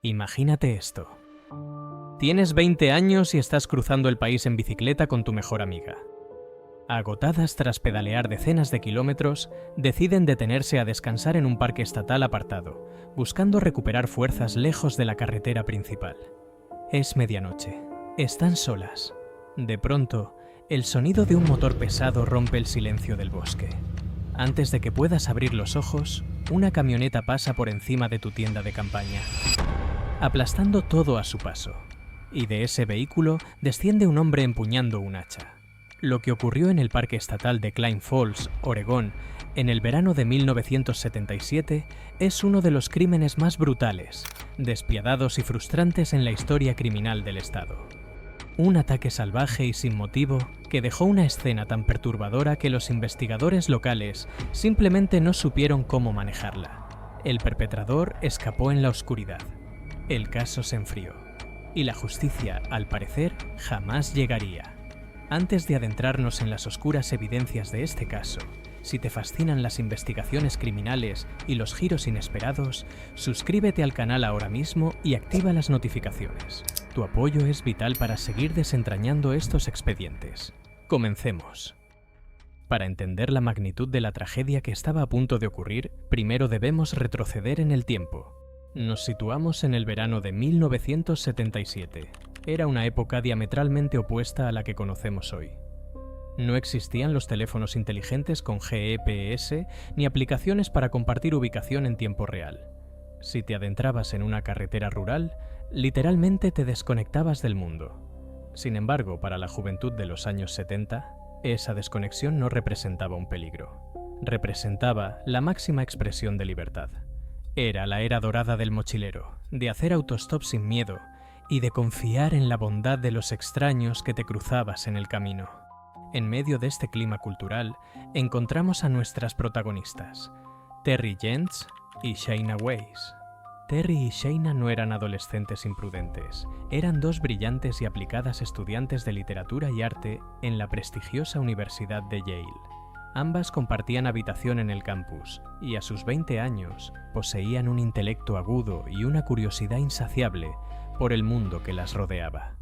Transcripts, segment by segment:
Imagínate esto. Tienes 20 años y estás cruzando el país en bicicleta con tu mejor amiga. Agotadas tras pedalear decenas de kilómetros, deciden detenerse a descansar en un parque estatal apartado, buscando recuperar fuerzas lejos de la carretera principal. Es medianoche. Están solas. De pronto, el sonido de un motor pesado rompe el silencio del bosque. Antes de que puedas abrir los ojos, una camioneta pasa por encima de tu tienda de campaña, aplastando todo a su paso. Y de ese vehículo desciende un hombre empuñando un hacha. Lo que ocurrió en el Parque Estatal de Klein Falls, Oregón, en el verano de 1977, es uno de los crímenes más brutales, despiadados y frustrantes en la historia criminal del estado. Un ataque salvaje y sin motivo que dejó una escena tan perturbadora que los investigadores locales simplemente no supieron cómo manejarla. El perpetrador escapó en la oscuridad. El caso se enfrió. Y la justicia, al parecer, jamás llegaría. Antes de adentrarnos en las oscuras evidencias de este caso, si te fascinan las investigaciones criminales y los giros inesperados, suscríbete al canal ahora mismo y activa las notificaciones. Tu apoyo es vital para seguir desentrañando estos expedientes. Comencemos. Para entender la magnitud de la tragedia que estaba a punto de ocurrir, primero debemos retroceder en el tiempo. Nos situamos en el verano de 1977. Era una época diametralmente opuesta a la que conocemos hoy. No existían los teléfonos inteligentes con GPS ni aplicaciones para compartir ubicación en tiempo real. Si te adentrabas en una carretera rural, literalmente te desconectabas del mundo. Sin embargo, para la juventud de los años 70, esa desconexión no representaba un peligro. Representaba la máxima expresión de libertad. Era la era dorada del mochilero, de hacer autostop sin miedo y de confiar en la bondad de los extraños que te cruzabas en el camino. En medio de este clima cultural, encontramos a nuestras protagonistas, Terry Jentz y Shayna Weiss. Terry y Shayna no eran adolescentes imprudentes, eran dos brillantes y aplicadas estudiantes de literatura y arte en la prestigiosa Universidad de Yale. Ambas compartían habitación en el campus y a sus 20 años poseían un intelecto agudo y una curiosidad insaciable por el mundo que las rodeaba.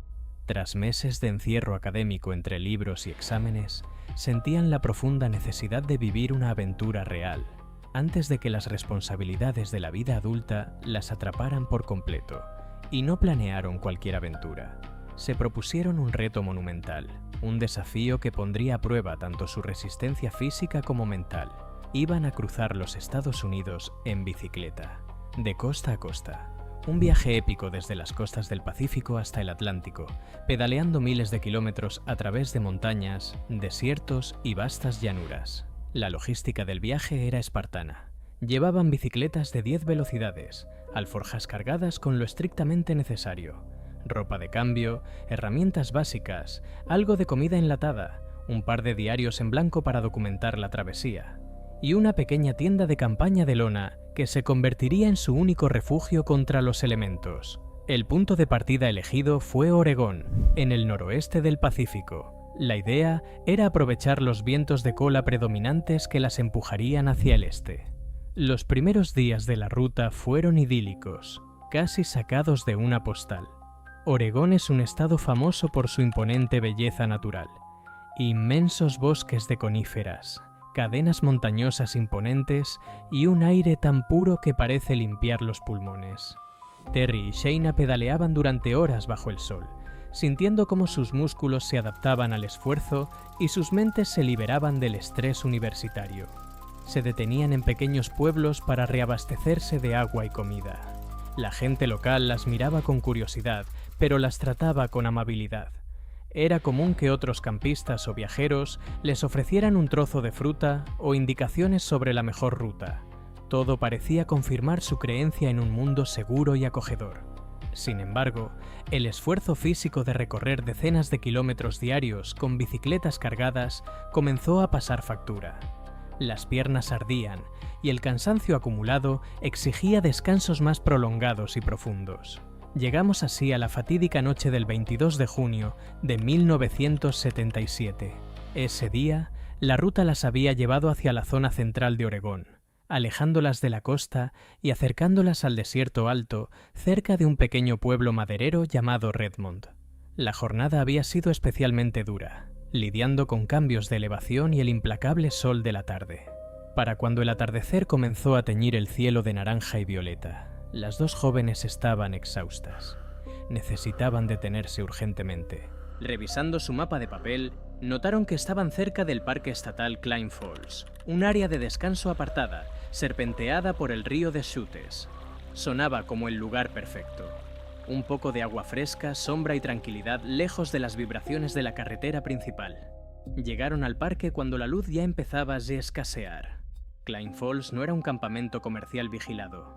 Tras meses de encierro académico entre libros y exámenes, sentían la profunda necesidad de vivir una aventura real, antes de que las responsabilidades de la vida adulta las atraparan por completo, y no planearon cualquier aventura. Se propusieron un reto monumental, un desafío que pondría a prueba tanto su resistencia física como mental. Iban a cruzar los Estados Unidos en bicicleta, de costa a costa. Un viaje épico desde las costas del Pacífico hasta el Atlántico, pedaleando miles de kilómetros a través de montañas, desiertos y vastas llanuras. La logística del viaje era espartana. Llevaban bicicletas de 10 velocidades, alforjas cargadas con lo estrictamente necesario, ropa de cambio, herramientas básicas, algo de comida enlatada, un par de diarios en blanco para documentar la travesía, y una pequeña tienda de campaña de lona que se convertiría en su único refugio contra los elementos. El punto de partida elegido fue Oregón, en el noroeste del Pacífico. La idea era aprovechar los vientos de cola predominantes que las empujarían hacia el este. Los primeros días de la ruta fueron idílicos, casi sacados de una postal. Oregón es un estado famoso por su imponente belleza natural. Inmensos bosques de coníferas, cadenas montañosas imponentes y un aire tan puro que parece limpiar los pulmones. Terry y Shayna pedaleaban durante horas bajo el sol, sintiendo cómo sus músculos se adaptaban al esfuerzo y sus mentes se liberaban del estrés universitario. Se detenían en pequeños pueblos para reabastecerse de agua y comida. La gente local las miraba con curiosidad, pero las trataba con amabilidad. Era común que otros campistas o viajeros les ofrecieran un trozo de fruta o indicaciones sobre la mejor ruta. Todo parecía confirmar su creencia en un mundo seguro y acogedor. Sin embargo, el esfuerzo físico de recorrer decenas de kilómetros diarios con bicicletas cargadas comenzó a pasar factura. Las piernas ardían y el cansancio acumulado exigía descansos más prolongados y profundos. Llegamos así a la fatídica noche del 22 de junio de 1977. Ese día, la ruta las había llevado hacia la zona central de Oregón, alejándolas de la costa y acercándolas al desierto alto, cerca de un pequeño pueblo maderero llamado Redmond. La jornada había sido especialmente dura, lidiando con cambios de elevación y el implacable sol de la tarde. Para cuando el atardecer comenzó a teñir el cielo de naranja y violeta, las dos jóvenes estaban exhaustas. Necesitaban detenerse urgentemente. Revisando su mapa de papel, notaron que estaban cerca del Parque Estatal Klein Falls, un área de descanso apartada, serpenteada por el río de Chutes. Sonaba como el lugar perfecto. Un poco de agua fresca, sombra y tranquilidad lejos de las vibraciones de la carretera principal. Llegaron al parque cuando la luz ya empezaba a escasear. Klein Falls no era un campamento comercial vigilado.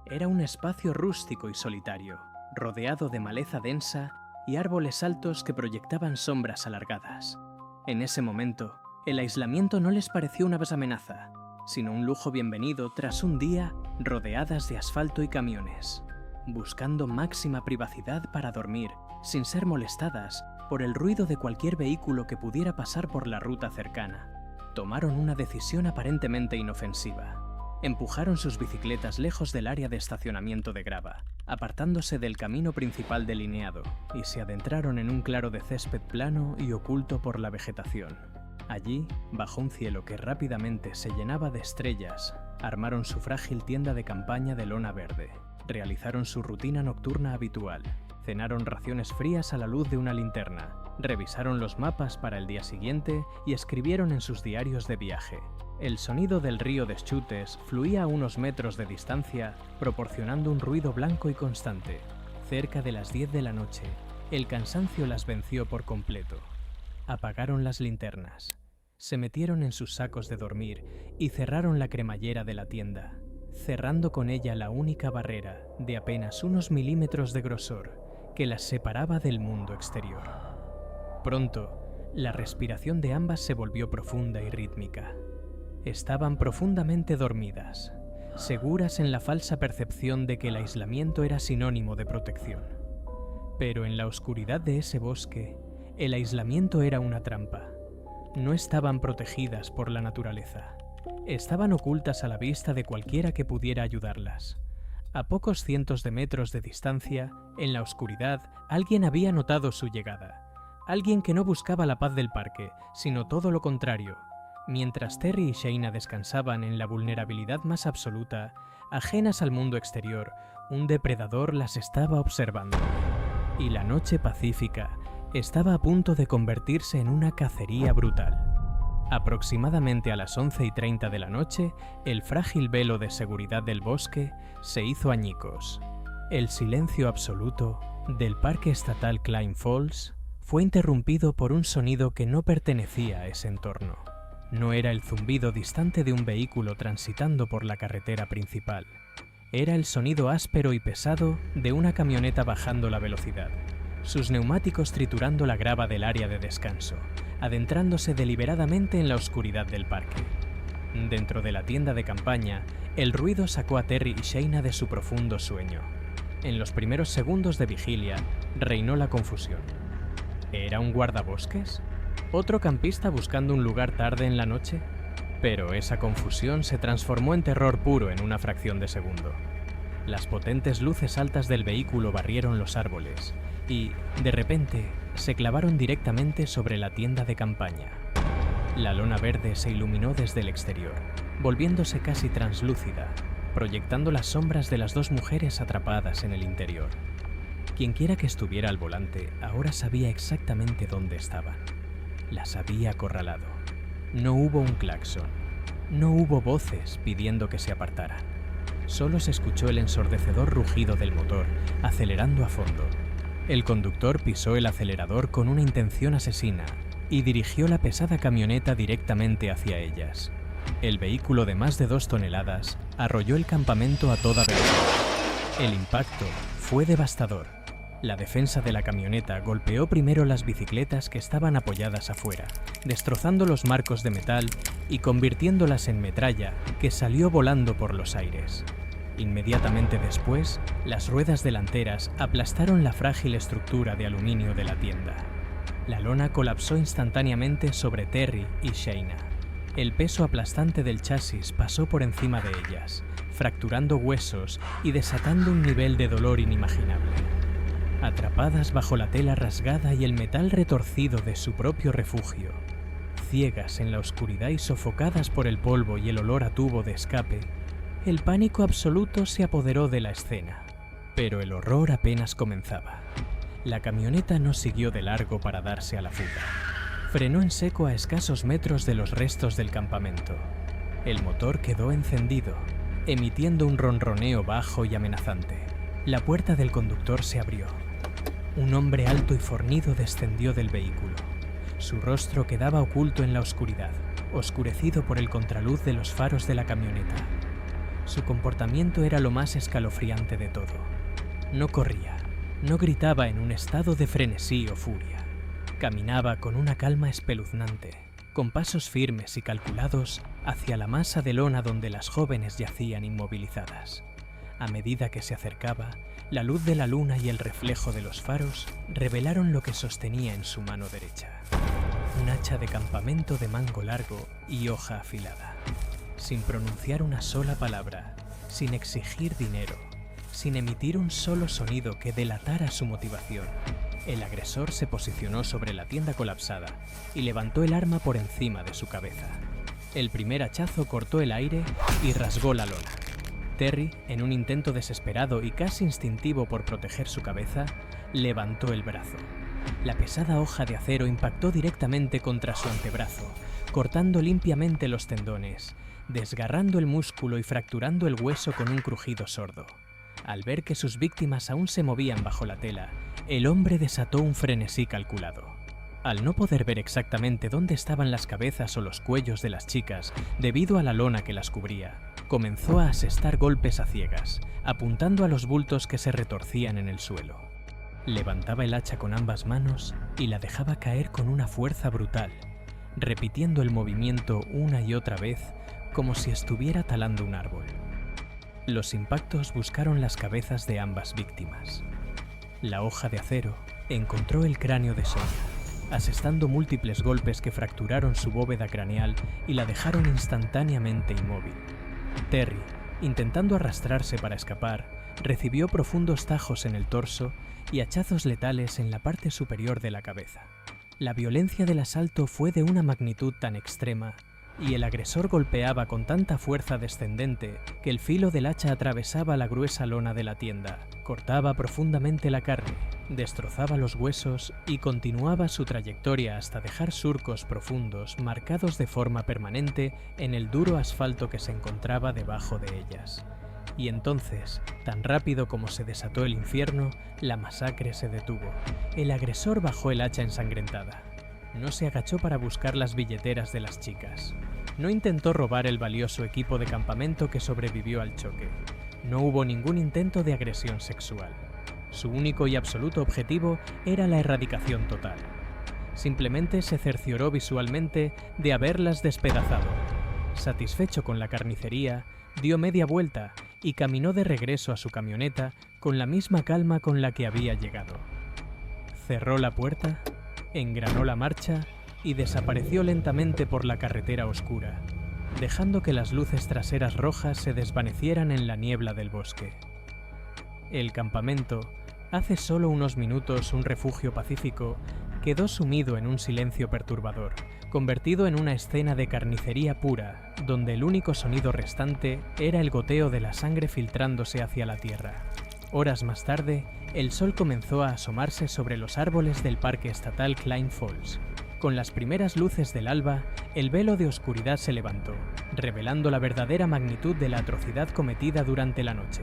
Era un espacio rústico y solitario, rodeado de maleza densa y árboles altos que proyectaban sombras alargadas. En ese momento, el aislamiento no les pareció una amenaza, sino un lujo bienvenido tras un día rodeadas de asfalto y camiones, buscando máxima privacidad para dormir, sin ser molestadas por el ruido de cualquier vehículo que pudiera pasar por la ruta cercana. Tomaron una decisión aparentemente inofensiva. Empujaron sus bicicletas lejos del área de estacionamiento de grava, apartándose del camino principal delineado, y se adentraron en un claro de césped plano y oculto por la vegetación. Allí, bajo un cielo que rápidamente se llenaba de estrellas, armaron su frágil tienda de campaña de lona verde, realizaron su rutina nocturna habitual, cenaron raciones frías a la luz de una linterna, revisaron los mapas para el día siguiente y escribieron en sus diarios de viaje. El sonido del río de Chutes fluía a unos metros de distancia, proporcionando un ruido blanco y constante. Cerca de las 10 de la noche, el cansancio las venció por completo. Apagaron las linternas, se metieron en sus sacos de dormir y cerraron la cremallera de la tienda, cerrando con ella la única barrera de apenas unos milímetros de grosor que las separaba del mundo exterior. Pronto, la respiración de ambas se volvió profunda y rítmica. Estaban profundamente dormidas, seguras en la falsa percepción de que el aislamiento era sinónimo de protección. Pero en la oscuridad de ese bosque, el aislamiento era una trampa. No estaban protegidas por la naturaleza. Estaban ocultas a la vista de cualquiera que pudiera ayudarlas. A pocos cientos de metros de distancia, en la oscuridad, alguien había notado su llegada. Alguien que no buscaba la paz del parque, sino todo lo contrario. Mientras Terry y Shayna descansaban en la vulnerabilidad más absoluta, ajenas al mundo exterior, un depredador las estaba observando. Y la noche pacífica estaba a punto de convertirse en una cacería brutal. Aproximadamente a las 11:30 de la noche, el frágil velo de seguridad del bosque se hizo añicos. El silencio absoluto del Parque Estatal Klein Falls fue interrumpido por un sonido que no pertenecía a ese entorno. No era el zumbido distante de un vehículo transitando por la carretera principal. Era el sonido áspero y pesado de una camioneta bajando la velocidad, sus neumáticos triturando la grava del área de descanso, adentrándose deliberadamente en la oscuridad del parque. Dentro de la tienda de campaña, el ruido sacó a Terry y Shayna de su profundo sueño. En los primeros segundos de vigilia, reinó la confusión. ¿Era un guardabosques? ¿Otro campista buscando un lugar tarde en la noche? Pero esa confusión se transformó en terror puro en una fracción de segundo. Las potentes luces altas del vehículo barrieron los árboles y, de repente, se clavaron directamente sobre la tienda de campaña. La lona verde se iluminó desde el exterior, volviéndose casi translúcida, proyectando las sombras de las dos mujeres atrapadas en el interior. Quienquiera que estuviera al volante ahora sabía exactamente dónde estaban. Las había acorralado. No hubo un claxon. No hubo voces pidiendo que se apartaran. Solo se escuchó el ensordecedor rugido del motor, acelerando a fondo. El conductor pisó el acelerador con una intención asesina y dirigió la pesada camioneta directamente hacia ellas. El vehículo de más de 2 toneladas arrolló el campamento a toda velocidad. El impacto fue devastador. La defensa de la camioneta golpeó primero las bicicletas que estaban apoyadas afuera, destrozando los marcos de metal y convirtiéndolas en metralla que salió volando por los aires. Inmediatamente después, las ruedas delanteras aplastaron la frágil estructura de aluminio de la tienda. La lona colapsó instantáneamente sobre Terry y Shayna. El peso aplastante del chasis pasó por encima de ellas, fracturando huesos y desatando un nivel de dolor inimaginable. Atrapadas bajo la tela rasgada y el metal retorcido de su propio refugio, ciegas en la oscuridad y sofocadas por el polvo y el olor a tubo de escape, el pánico absoluto se apoderó de la escena. Pero el horror apenas comenzaba. La camioneta no siguió de largo para darse a la fuga. Frenó en seco a escasos metros de los restos del campamento. El motor quedó encendido, emitiendo un ronroneo bajo y amenazante. La puerta del conductor se abrió. Un hombre alto y fornido descendió del vehículo. Su rostro quedaba oculto en la oscuridad, oscurecido por el contraluz de los faros de la camioneta. Su comportamiento era lo más escalofriante de todo. No corría, no gritaba en un estado de frenesí o furia. Caminaba con una calma espeluznante, con pasos firmes y calculados hacia la masa de lona donde las jóvenes yacían inmovilizadas. A medida que se acercaba, la luz de la luna y el reflejo de los faros revelaron lo que sostenía en su mano derecha. Un hacha de campamento de mango largo y hoja afilada. Sin pronunciar una sola palabra, sin exigir dinero, sin emitir un solo sonido que delatara su motivación, el agresor se posicionó sobre la tienda colapsada y levantó el arma por encima de su cabeza. El primer hachazo cortó el aire y rasgó la lona. Terry, en un intento desesperado y casi instintivo por proteger su cabeza, levantó el brazo. La pesada hoja de acero impactó directamente contra su antebrazo, cortando limpiamente los tendones, desgarrando el músculo y fracturando el hueso con un crujido sordo. Al ver que sus víctimas aún se movían bajo la tela, el hombre desató un frenesí calculado. Al no poder ver exactamente dónde estaban las cabezas o los cuellos de las chicas debido a la lona que las cubría, comenzó a asestar golpes a ciegas, apuntando a los bultos que se retorcían en el suelo. Levantaba el hacha con ambas manos y la dejaba caer con una fuerza brutal, repitiendo el movimiento una y otra vez como si estuviera talando un árbol. Los impactos buscaron las cabezas de ambas víctimas. La hoja de acero encontró el cráneo de Sonia, asestando múltiples golpes que fracturaron su bóveda craneal y la dejaron instantáneamente inmóvil. Terry, intentando arrastrarse para escapar, recibió profundos tajos en el torso y hachazos letales en la parte superior de la cabeza. La violencia del asalto fue de una magnitud tan extrema y el agresor golpeaba con tanta fuerza descendente que el filo del hacha atravesaba la gruesa lona de la tienda, cortaba profundamente la carne, destrozaba los huesos y continuaba su trayectoria hasta dejar surcos profundos marcados de forma permanente en el duro asfalto que se encontraba debajo de ellas. Y entonces, tan rápido como se desató el infierno, la masacre se detuvo. El agresor bajó el hacha ensangrentada. No se agachó para buscar las billeteras de las chicas. No intentó robar el valioso equipo de campamento que sobrevivió al choque. No hubo ningún intento de agresión sexual. Su único y absoluto objetivo era la erradicación total. Simplemente se cercioró visualmente de haberlas despedazado. Satisfecho con la carnicería, dio media vuelta y caminó de regreso a su camioneta con la misma calma con la que había llegado. Cerró la puerta, engranó la marcha y desapareció lentamente por la carretera oscura, dejando que las luces traseras rojas se desvanecieran en la niebla del bosque. El campamento, hace solo unos minutos un refugio pacífico, quedó sumido en un silencio perturbador, convertido en una escena de carnicería pura, donde el único sonido restante era el goteo de la sangre filtrándose hacia la tierra. Horas más tarde, el sol comenzó a asomarse sobre los árboles del Parque Estatal Klein Falls. Con las primeras luces del alba, el velo de oscuridad se levantó, revelando la verdadera magnitud de la atrocidad cometida durante la noche.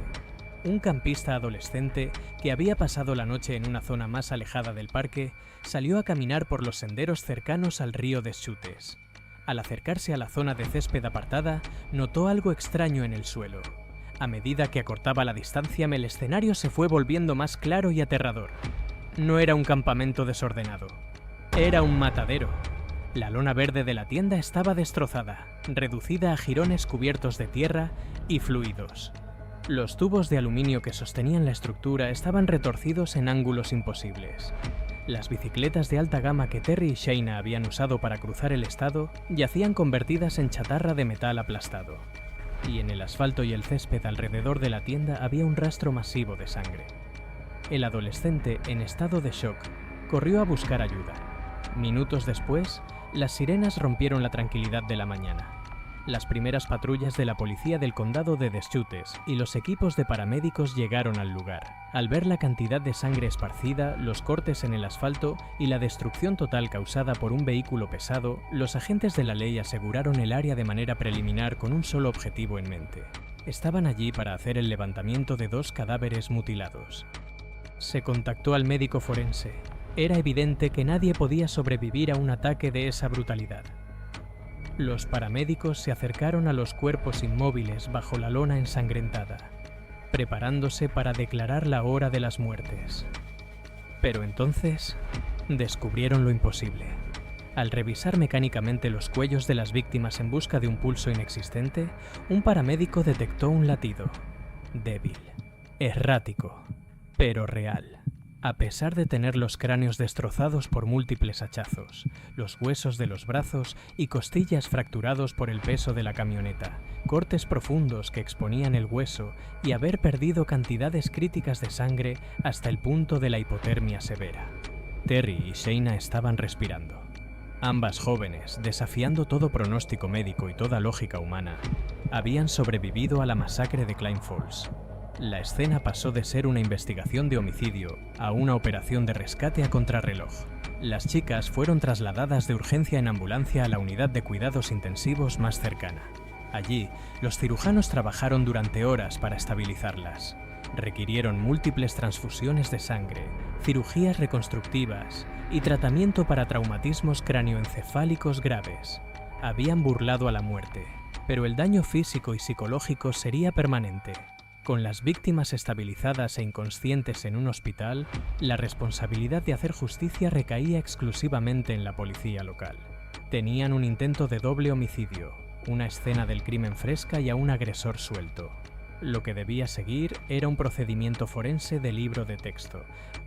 Un campista adolescente, que había pasado la noche en una zona más alejada del parque, salió a caminar por los senderos cercanos al río Deschutes. Al acercarse a la zona de césped apartada, notó algo extraño en el suelo. A medida que acortaba la distancia, el escenario se fue volviendo más claro y aterrador. No era un campamento desordenado. Era un matadero. La lona verde de la tienda estaba destrozada, reducida a jirones cubiertos de tierra y fluidos. Los tubos de aluminio que sostenían la estructura estaban retorcidos en ángulos imposibles. Las bicicletas de alta gama que Terry y Shayna habían usado para cruzar el estado yacían convertidas en chatarra de metal aplastado. Y en el asfalto y el césped alrededor de la tienda había un rastro masivo de sangre. El adolescente, en estado de shock, corrió a buscar ayuda. Minutos después, las sirenas rompieron la tranquilidad de la mañana. Las primeras patrullas de la policía del condado de Deschutes y los equipos de paramédicos llegaron al lugar. Al ver la cantidad de sangre esparcida, los cortes en el asfalto y la destrucción total causada por un vehículo pesado, los agentes de la ley aseguraron el área de manera preliminar con un solo objetivo en mente. Estaban allí para hacer el levantamiento de 2 cadáveres mutilados. Se contactó al médico forense. Era evidente que nadie podía sobrevivir a un ataque de esa brutalidad. Los paramédicos se acercaron a los cuerpos inmóviles bajo la lona ensangrentada, preparándose para declarar la hora de las muertes. Pero entonces descubrieron lo imposible. Al revisar mecánicamente los cuellos de las víctimas en busca de un pulso inexistente, un paramédico detectó un latido, débil, errático, pero real. A pesar de tener los cráneos destrozados por múltiples hachazos, los huesos de los brazos y costillas fracturados por el peso de la camioneta, cortes profundos que exponían el hueso y haber perdido cantidades críticas de sangre hasta el punto de la hipotermia severa. Terry y Shayna estaban respirando. Ambas jóvenes, desafiando todo pronóstico médico y toda lógica humana, habían sobrevivido a la masacre de Klein Falls. La escena pasó de ser una investigación de homicidio a una operación de rescate a contrarreloj. Las chicas fueron trasladadas de urgencia en ambulancia a la unidad de cuidados intensivos más cercana. Allí, los cirujanos trabajaron durante horas para estabilizarlas. Requirieron múltiples transfusiones de sangre, cirugías reconstructivas y tratamiento para traumatismos cráneoencefálicos graves. Habían burlado a la muerte, pero el daño físico y psicológico sería permanente. Con las víctimas estabilizadas e inconscientes en un hospital, la responsabilidad de hacer justicia recaía exclusivamente en la policía local. Tenían un intento de doble homicidio, una escena del crimen fresca y a un agresor suelto. Lo que debía seguir era un procedimiento forense de libro de texto,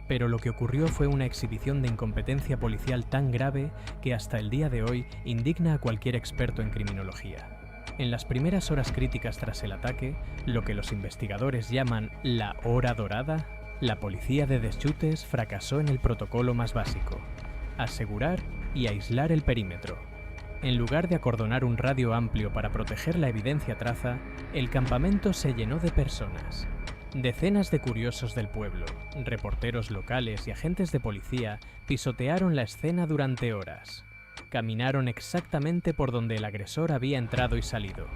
pero lo que ocurrió fue una exhibición de incompetencia policial tan grave que hasta el día de hoy indigna a cualquier experto en criminología. En las primeras horas críticas tras el ataque, lo que los investigadores llaman la hora dorada, la policía de Deschutes fracasó en el protocolo más básico: asegurar y aislar el perímetro. En lugar de acordonar un radio amplio para proteger la evidencia traza, el campamento se llenó de personas. Decenas de curiosos del pueblo, reporteros locales y agentes de policía pisotearon la escena durante horas. Caminaron exactamente por donde el agresor había entrado y salido.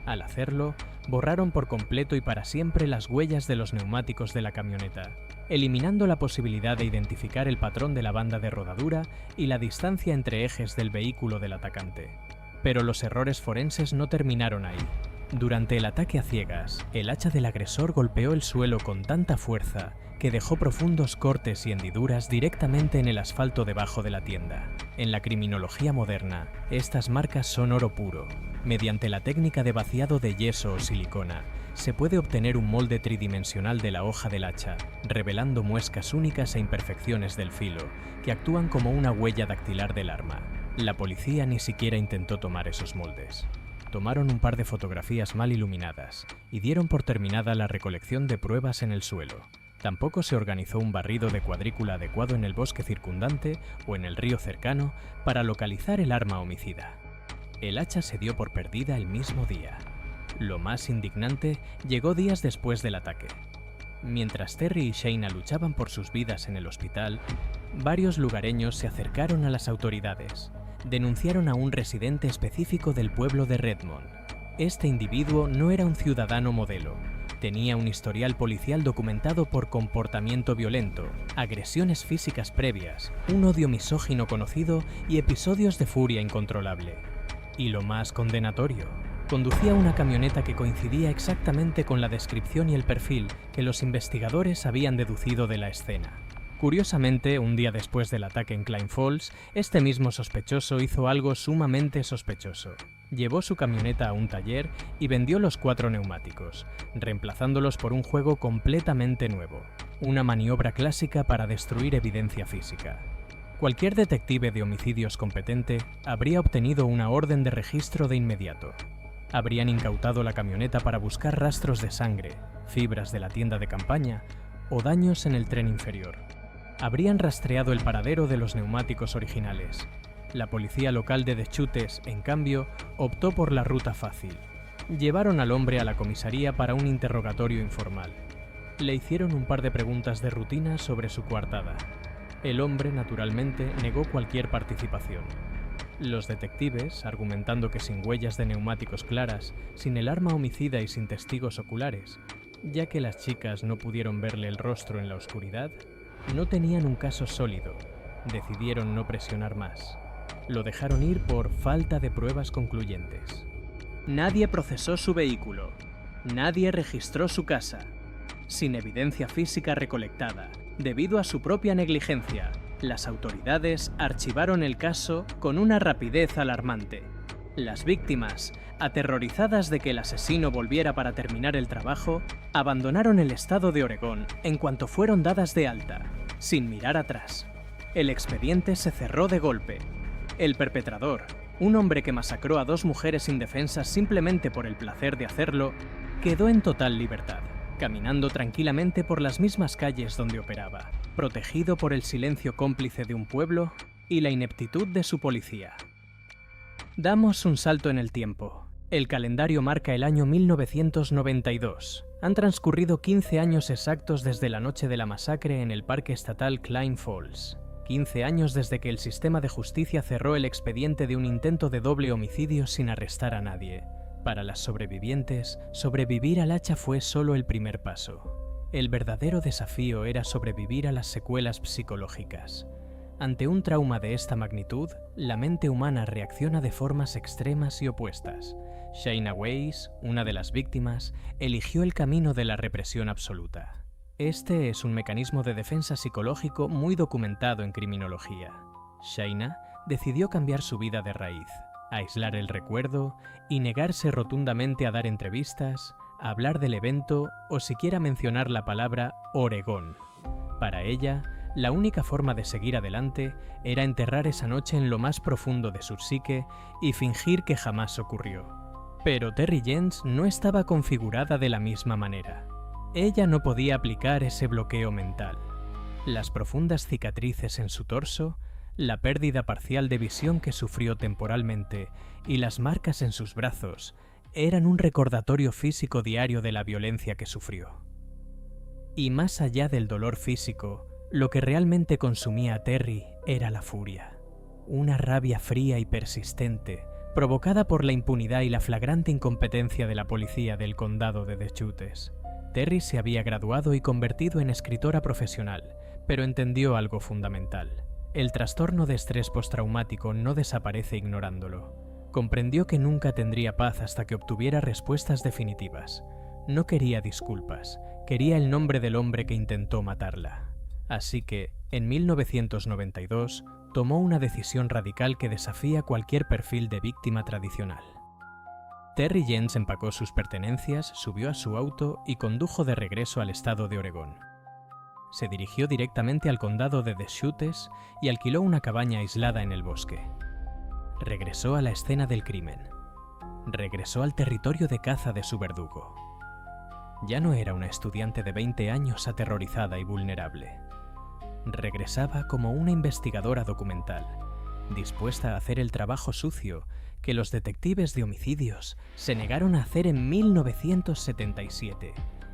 Al hacerlo, borraron por completo y para siempre las huellas de los neumáticos de la camioneta, eliminando la posibilidad de identificar el patrón de la banda de rodadura y la distancia entre ejes del vehículo del atacante. Pero los errores forenses no terminaron ahí. Durante el ataque a ciegas, el hacha del agresor golpeó el suelo con tanta fuerza que dejó profundos cortes y hendiduras directamente en el asfalto debajo de la tienda. En la criminología moderna, estas marcas son oro puro. Mediante la técnica de vaciado de yeso o silicona, se puede obtener un molde tridimensional de la hoja del hacha, revelando muescas únicas e imperfecciones del filo, que actúan como una huella dactilar del arma. La policía ni siquiera intentó tomar esos moldes. Tomaron un par de fotografías mal iluminadas y dieron por terminada la recolección de pruebas en el suelo. Tampoco se organizó un barrido de cuadrícula adecuado en el bosque circundante o en el río cercano para localizar el arma homicida. El hacha se dio por perdida el mismo día. Lo más indignante llegó días después del ataque. Mientras Terry y Shayna luchaban por sus vidas en el hospital, varios lugareños se acercaron a las autoridades. Denunciaron a un residente específico del pueblo de Redmond. Este individuo no era un ciudadano modelo. Tenía un historial policial documentado por comportamiento violento, agresiones físicas previas, un odio misógino conocido y episodios de furia incontrolable. Y lo más condenatorio, conducía una camioneta que coincidía exactamente con la descripción y el perfil que los investigadores habían deducido de la escena. Curiosamente, un día después del ataque en Klein Falls, este mismo sospechoso hizo algo sumamente sospechoso. Llevó su camioneta a un taller y vendió los 4 neumáticos, reemplazándolos por un juego completamente nuevo, una maniobra clásica para destruir evidencia física. Cualquier detective de homicidios competente habría obtenido una orden de registro de inmediato. Habrían incautado la camioneta para buscar rastros de sangre, fibras de la tienda de campaña o daños en el tren inferior. Habrían rastreado el paradero de los neumáticos originales. La policía local de Deschutes, en cambio, optó por la ruta fácil. Llevaron al hombre a la comisaría para un interrogatorio informal. Le hicieron un par de preguntas de rutina sobre su coartada. El hombre, naturalmente, negó cualquier participación. Los detectives, argumentando que sin huellas de neumáticos claras, sin el arma homicida y sin testigos oculares, ya que las chicas no pudieron verle el rostro en la oscuridad, no tenían un caso sólido. Decidieron no presionar más. Lo dejaron ir por falta de pruebas concluyentes. Nadie procesó su vehículo. Nadie registró su casa. Sin evidencia física recolectada, debido a su propia negligencia, las autoridades archivaron el caso con una rapidez alarmante. Las víctimas, aterrorizadas de que el asesino volviera para terminar el trabajo, abandonaron el estado de Oregón en cuanto fueron dadas de alta, sin mirar atrás. El expediente se cerró de golpe. El perpetrador, un hombre que masacró a 2 mujeres indefensas simplemente por el placer de hacerlo, quedó en total libertad, caminando tranquilamente por las mismas calles donde operaba, protegido por el silencio cómplice de un pueblo y la ineptitud de su policía. Damos un salto en el tiempo. El calendario marca el año 1992. Han transcurrido 15 años exactos desde la noche de la masacre en el Parque Estatal Klein Falls. 15 años desde que el sistema de justicia cerró el expediente de un intento de doble homicidio sin arrestar a nadie. Para las sobrevivientes, sobrevivir al hacha fue solo el primer paso. El verdadero desafío era sobrevivir a las secuelas psicológicas. Ante un trauma de esta magnitud, la mente humana reacciona de formas extremas y opuestas. Shaina Weiss, una de las víctimas, eligió el camino de la represión absoluta. Este es un mecanismo de defensa psicológico muy documentado en criminología. Shaina decidió cambiar su vida de raíz, aislar el recuerdo y negarse rotundamente a dar entrevistas, a hablar del evento o siquiera mencionar la palabra Oregón. Para ella, la única forma de seguir adelante era enterrar esa noche en lo más profundo de su psique y fingir que jamás ocurrió. Pero Terry Jentz no estaba configurada de la misma manera. Ella no podía aplicar ese bloqueo mental. Las profundas cicatrices en su torso, la pérdida parcial de visión que sufrió temporalmente y las marcas en sus brazos eran un recordatorio físico diario de la violencia que sufrió. Y más allá del dolor físico, lo que realmente consumía a Terry era la furia. Una rabia fría y persistente, provocada por la impunidad y la flagrante incompetencia de la policía del condado de Deschutes. Terry se había graduado y convertido en escritora profesional, pero entendió algo fundamental. El trastorno de estrés postraumático no desaparece ignorándolo. Comprendió que nunca tendría paz hasta que obtuviera respuestas definitivas. No quería disculpas, quería el nombre del hombre que intentó matarla. Así que, en 1992, tomó una decisión radical que desafía cualquier perfil de víctima tradicional. Terry Jentz empacó sus pertenencias, subió a su auto y condujo de regreso al estado de Oregón. Se dirigió directamente al condado de Deschutes y alquiló una cabaña aislada en el bosque. Regresó a la escena del crimen. Regresó al territorio de caza de su verdugo. Ya no era una estudiante de 20 años aterrorizada y vulnerable. Regresaba como una investigadora documental, dispuesta a hacer el trabajo sucio que los detectives de homicidios se negaron a hacer en 1977.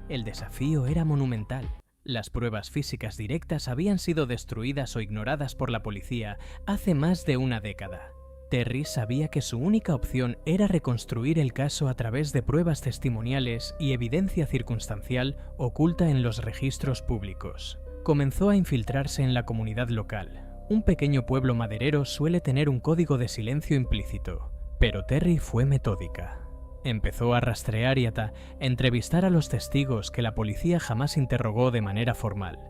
El desafío era monumental. Las pruebas físicas directas habían sido destruidas o ignoradas por la policía hace más de una década. Terry sabía que su única opción era reconstruir el caso a través de pruebas testimoniales y evidencia circunstancial oculta en los registros públicos. Comenzó a infiltrarse en la comunidad local. Un pequeño pueblo maderero suele tener un código de silencio implícito, pero Terry fue metódica. Empezó a rastrear y entrevistar a los testigos que la policía jamás interrogó de manera formal.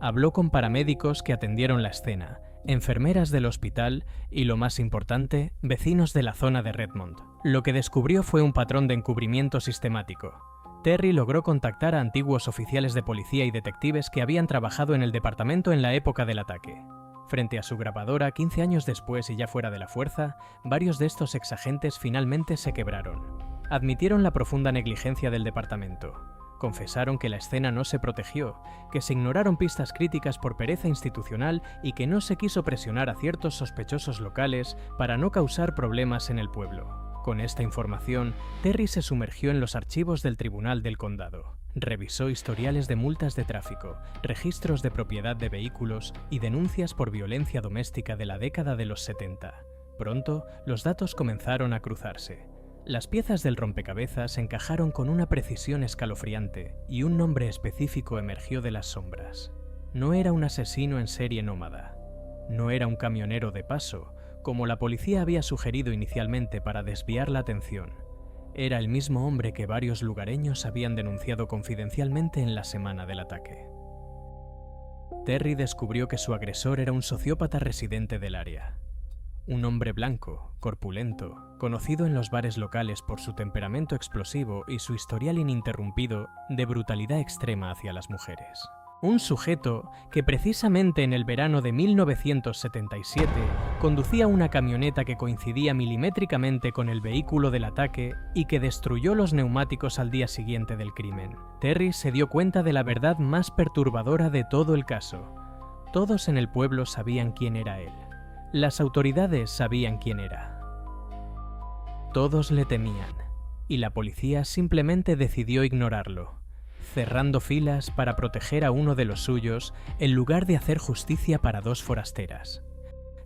Habló con paramédicos que atendieron la escena, enfermeras del hospital y, lo más importante, vecinos de la zona de Redmond. Lo que descubrió fue un patrón de encubrimiento sistemático. Terry logró contactar a antiguos oficiales de policía y detectives que habían trabajado en el departamento en la época del ataque. Frente a su grabadora, 15 años después y ya fuera de la fuerza, varios de estos exagentes finalmente se quebraron. Admitieron la profunda negligencia del departamento. Confesaron que la escena no se protegió, que se ignoraron pistas críticas por pereza institucional y que no se quiso presionar a ciertos sospechosos locales para no causar problemas en el pueblo. Con esta información, Terry se sumergió en los archivos del Tribunal del Condado. Revisó historiales de multas de tráfico, registros de propiedad de vehículos y denuncias por violencia doméstica de la década de los 70. Pronto, los datos comenzaron a cruzarse. Las piezas del rompecabezas encajaron con una precisión escalofriante y un nombre específico emergió de las sombras. No era un asesino en serie nómada. No era un camionero de paso, como la policía había sugerido inicialmente para desviar la atención. Era el mismo hombre que varios lugareños habían denunciado confidencialmente en la semana del ataque. Terry descubrió que su agresor era un sociópata residente del área. Un hombre blanco, corpulento, conocido en los bares locales por su temperamento explosivo y su historial ininterrumpido de brutalidad extrema hacia las mujeres. Un sujeto que precisamente en el verano de 1977 conducía una camioneta que coincidía milimétricamente con el vehículo del ataque y que destruyó los neumáticos al día siguiente del crimen. Terry se dio cuenta de la verdad más perturbadora de todo el caso. Todos en el pueblo sabían quién era él. Las autoridades sabían quién era. Todos le temían, y la policía simplemente decidió ignorarlo, cerrando filas para proteger a uno de los suyos en lugar de hacer justicia para dos forasteras.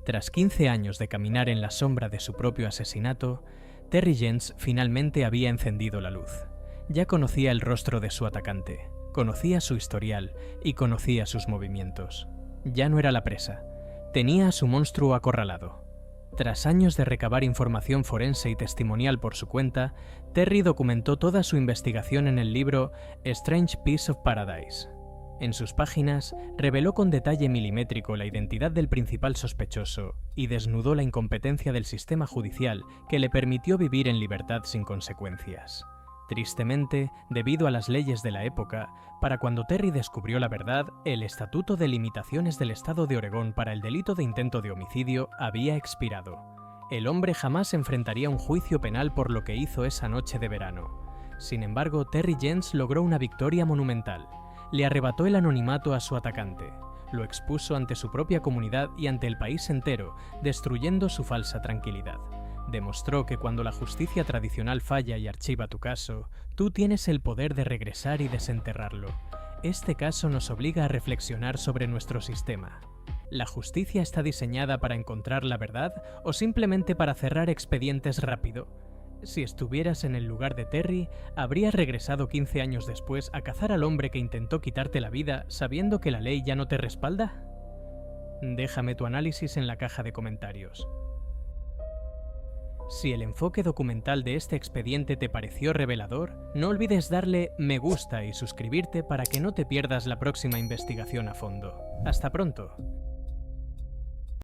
Tras 15 años de caminar en la sombra de su propio asesinato, Terry Jentz finalmente había encendido la luz. Ya conocía el rostro de su atacante, conocía su historial y conocía sus movimientos. Ya no era la presa, tenía a su monstruo acorralado. Tras años de recabar información forense y testimonial por su cuenta, Terry documentó toda su investigación en el libro Strange Piece of Paradise. En sus páginas, reveló con detalle milimétrico la identidad del principal sospechoso y desnudó la incompetencia del sistema judicial que le permitió vivir en libertad sin consecuencias. Tristemente, debido a las leyes de la época, para cuando Terry descubrió la verdad, el Estatuto de Limitaciones del Estado de Oregón para el delito de intento de homicidio había expirado. El hombre jamás enfrentaría un juicio penal por lo que hizo esa noche de verano. Sin embargo, Terry Jentz logró una victoria monumental. Le arrebató el anonimato a su atacante. Lo expuso ante su propia comunidad y ante el país entero, destruyendo su falsa tranquilidad. Demostró que cuando la justicia tradicional falla y archiva tu caso, tú tienes el poder de regresar y desenterrarlo. Este caso nos obliga a reflexionar sobre nuestro sistema. ¿La justicia está diseñada para encontrar la verdad o simplemente para cerrar expedientes rápido? Si estuvieras en el lugar de Terry, ¿habrías regresado 15 años después a cazar al hombre que intentó quitarte la vida sabiendo que la ley ya no te respalda? Déjame tu análisis en la caja de comentarios. Si el enfoque documental de este expediente te pareció revelador, no olvides darle me gusta y suscribirte para que no te pierdas la próxima investigación a fondo. ¡Hasta pronto!